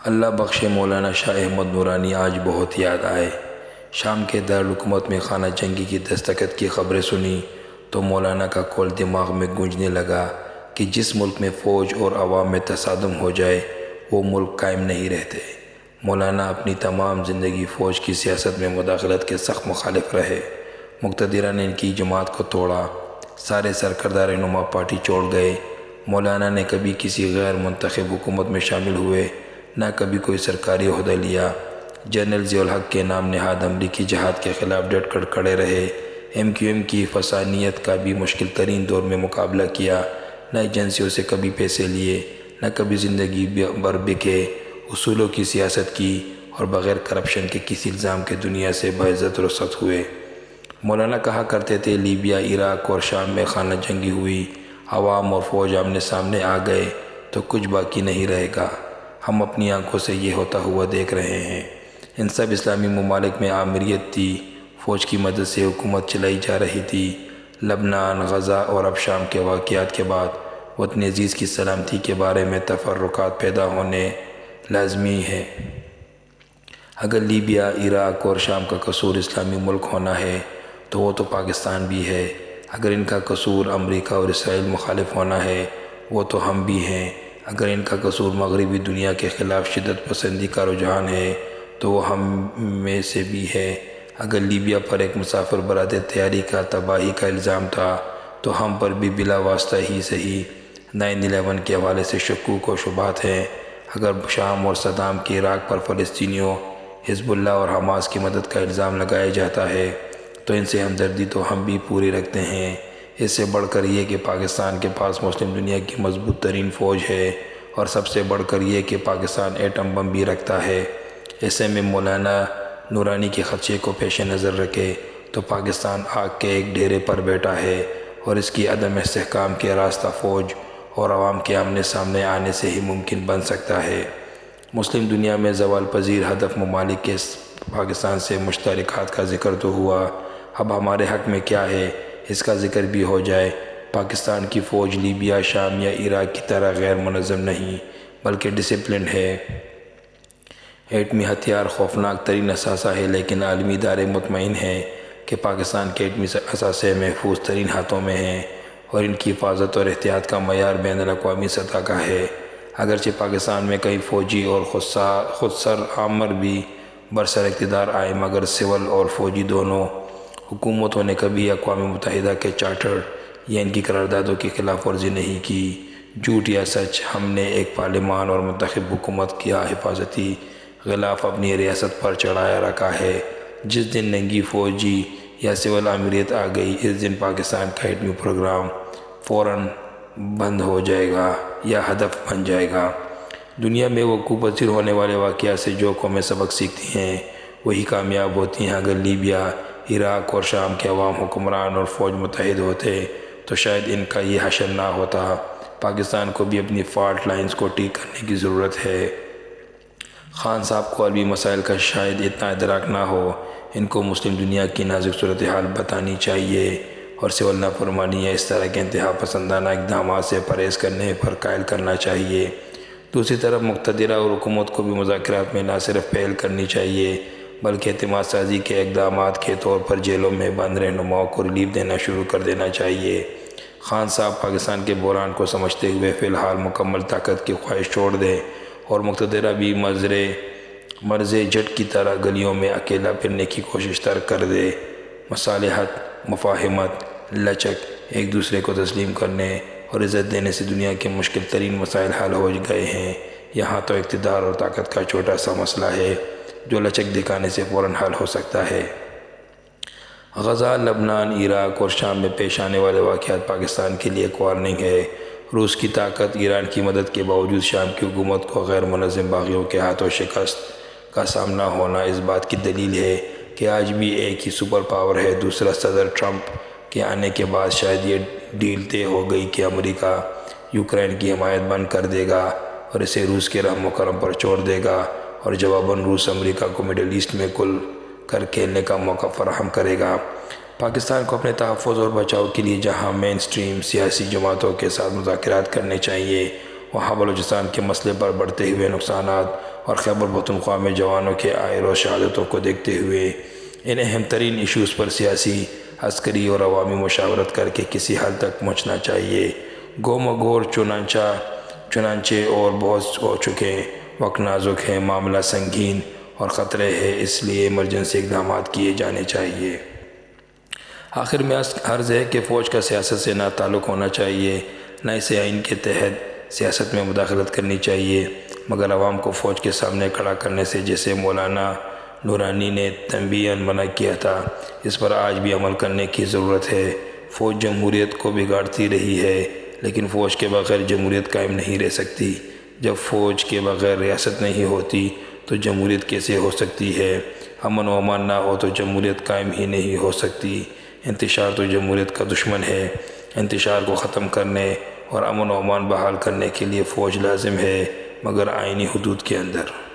اللہ بخشے مولانا شاہ احمد نورانی آج بہت یاد آئے۔ شام کے دارالحکومت میں خانہ جنگی کی دستخط کی خبریں سنی تو مولانا کا قول دماغ میں گونجنے لگا کہ جس ملک میں فوج اور عوام میں تصادم ہو جائے وہ ملک قائم نہیں رہتے۔ مولانا اپنی تمام زندگی فوج کی سیاست میں مداخلت کے سخت مخالف رہے۔ مقتدرہ نے ان کی جماعت کو توڑا، سارے سرکردہ رہنما پارٹی چھوڑ گئے۔ مولانا نے کبھی کسی غیر منتخب حکومت میں شامل ہوئے، نہ کبھی کوئی سرکاری عہدہ لیا۔ جنرل ضیاء الحق کے نام نہاد امریکی جہاد کے خلاف ڈٹ کر کھڑے رہے۔ ایم کی فسانیت کا بھی مشکل ترین دور میں مقابلہ کیا، نہ ایجنسیوں سے کبھی پیسے لیے، نہ کبھی زندگی بھر بکے، اصولوں کی سیاست کی اور بغیر کرپشن کے کسی الزام کے دنیا سے باعزت رخصت ہوئے۔ مولانا کہا کرتے تھے، لیبیا، عراق اور شام میں خانہ جنگی ہوئی، عوام اور فوج آمنے سامنے آ گئے تو کچھ باقی نہیں رہے گا۔ ہم اپنی آنکھوں سے یہ ہوتا ہوا دیکھ رہے ہیں۔ ان سب اسلامی ممالک میں آمریت تھی، فوج کی مدد سے حکومت چلائی جا رہی تھی۔ لبنان، غزہ اور اب شام کے واقعات کے بعد وطن عزیز کی سلامتی کے بارے میں تفرقات پیدا ہونے لازمی ہے۔ اگر لیبیا، عراق اور شام کا قصور اسلامی ملک ہونا ہے تو وہ تو پاکستان بھی ہے۔ اگر ان کا قصور امریکہ اور اسرائیل مخالف ہونا ہے وہ تو ہم بھی ہیں۔ اگر ان کا قصور مغربی دنیا کے خلاف شدت پسندی کا رجحان ہے تو وہ ہم میں سے بھی ہے۔ اگر لیبیا پر ایک مسافر برادر تیاری کا تباہی کا الزام تھا تو ہم پر بھی بلا واسطہ ہی صحیح 9/11 کے حوالے سے شکوک و شبہات ہیں۔ اگر شام اور صدام کے عراق پر فلسطینیوں، حزب اللہ اور حماس کی مدد کا الزام لگایا جاتا ہے تو ان سے ہمدردی تو ہم بھی پوری رکھتے ہیں۔ اس سے بڑھ کر یہ کہ پاکستان کے پاس مسلم دنیا کی مضبوط ترین فوج ہے، اور سب سے بڑھ کر یہ کہ پاکستان ایٹم بم بھی رکھتا ہے۔ ایسے میں مولانا نورانی کے خدشے کو پیش نظر رکھے تو پاکستان آگ کے ایک ڈھیرے پر بیٹھا ہے، اور اس کی عدم استحکام کے راستہ فوج اور عوام کے آمنے سامنے آنے سے ہی ممکن بن سکتا ہے۔ مسلم دنیا میں زوال پذیر ہدف ممالک کے پاکستان سے مشترکات کا ذکر تو ہوا، اب ہمارے حق میں کیا ہے اس کا ذکر بھی ہو جائے۔ پاکستان کی فوج لیبیا، شام یا عراق کی طرح غیر منظم نہیں بلکہ ڈسپلنڈ ہے۔ ایٹمی ہتھیار خوفناک ترین اثاثہ ہے، لیکن عالمی ادارے مطمئن ہیں کہ پاکستان کے ایٹمی اثاثے محفوظ ترین ہاتھوں میں ہیں، اور ان کی حفاظت اور احتیاط کا معیار بین الاقوامی سطح کا ہے۔ اگرچہ پاکستان میں کئی فوجی اور خودسر آمر بھی برسر اقتدار آئے، مگر سول اور فوجی دونوں حکومتوں نے کبھی اقوام متحدہ کے چارٹر یا ان کی قراردادوں کی خلاف ورزی نہیں کی۔ جھوٹ یا سچ، ہم نے ایک پارلیمان اور منتخب حکومت کا حفاظتی غلاف اپنی ریاست پر چڑھایا رکھا ہے۔ جس دن ننگی فوجی یا سول آمریت آ گئی، اس دن پاکستان کا ایٹمی پروگرام فوراً بند ہو جائے گا یا ہدف بن جائے گا۔ دنیا میں وقوع پذیر ہونے والے واقعات سے جو قومیں سبق سیکھتی ہیں وہی کامیاب ہوتی ہیں۔ اگر لیبیا، عراق اور شام کے عوام، حکمران اور فوج متحد ہوتے تو شاید ان کا یہ حشر نہ ہوتا۔ پاکستان کو بھی اپنی فالٹ لائنز کو ٹھیک کرنے کی ضرورت ہے۔ خان صاحب کو عربی مسائل کا شاید اتنا ادراک نہ ہو، ان کو مسلم دنیا کی نازک صورتحال بتانی چاہیے اور سول نافرمانی یا اس طرح کے انتہا پسندانہ اقدامات سے پرہیز کرنے پر قائل کرنا چاہیے۔ دوسری طرف مقتدرہ اور حکومت کو بھی مذاکرات میں نہ صرف پہل کرنی چاہیے بلکہ اعتماد سازی کے اقدامات کے طور پر جیلوں میں بند رہنماؤں کو ریلیف دینا شروع کر دینا چاہیے۔ خان صاحب پاکستان کے بحران کو سمجھتے ہوئے فی الحال مکمل طاقت کی خواہش چھوڑ دیں، اور مقتدرہ بھی مرز جٹ کی طرح گلیوں میں اکیلا پھرنے کی کوشش ترک کر دے۔ مصالحت، مفاہمت، لچک، ایک دوسرے کو تسلیم کرنے اور عزت دینے سے دنیا کے مشکل ترین مسائل حل ہو گئے ہیں۔ یہاں تو اقتدار اور طاقت کا چھوٹا سا مسئلہ ہے جو لچک دکھانے سے فوراً حل ہو سکتا ہے۔ غزہ، لبنان، عراق اور شام میں پیش آنے والے واقعات پاکستان کے لیے ایک وارننگ ہے۔ روس کی طاقت، ایران کی مدد کے باوجود شام کی حکومت کو غیر منظم باغیوں کے ہاتھوں شکست کا سامنا ہونا اس بات کی دلیل ہے کہ آج بھی ایک ہی سپر پاور ہے۔ دوسرا، صدر ٹرمپ کے آنے کے بعد شاید یہ ڈیل طے ہو گئی کہ امریکہ یوکرین کی حمایت بند کر دے گا اور اسے روس کے رحم و کرم پر چھوڑ دے گا، اور جواباً روس امریکہ کو مڈل ایسٹ میں کھل کر کھیلنے کا موقع فراہم کرے گا۔ پاکستان کو اپنے تحفظ اور بچاؤ کے لیے جہاں مین سٹریم سیاسی جماعتوں کے ساتھ مذاکرات کرنے چاہیے، وہاں بلوچستان کے مسئلے پر بڑھتے ہوئے نقصانات اور خیبر پختونخوا میں جوانوں کے آئے روز شہادتوں کو دیکھتے ہوئے ان اہم ترین ایشوز پر سیاسی، عسکری اور عوامی مشاورت کر کے کسی حل تک پہنچنا چاہیے۔ گور چنانچہ اور بہت ہو چکے، وقت نازک ہے، معاملہ سنگین اور خطرے ہے، اس لیے ایمرجنسی اقدامات کیے جانے چاہیے۔ آخر میں عرض ہے کہ فوج کا سیاست سے نہ تعلق ہونا چاہیے، نہ اسے آئین کے تحت سیاست میں مداخلت کرنی چاہیے، مگر عوام کو فوج کے سامنے کھڑا کرنے سے، جیسے مولانا نورانی نے تنبیہاً منع کیا تھا، اس پر آج بھی عمل کرنے کی ضرورت ہے۔ فوج جمہوریت کو بگاڑتی رہی ہے، لیکن فوج کے بغیر جمہوریت قائم نہیں رہ سکتی۔ جب فوج کے بغیر ریاست نہیں ہوتی تو جمہوریت کیسے ہو سکتی ہے؟ امن و امان نہ ہو تو جمہوریت قائم ہی نہیں ہو سکتی۔ انتشار تو جمہوریت کا دشمن ہے۔ انتشار کو ختم کرنے اور امن و امان بحال کرنے کے لیے فوج لازم ہے، مگر آئینی حدود کے اندر۔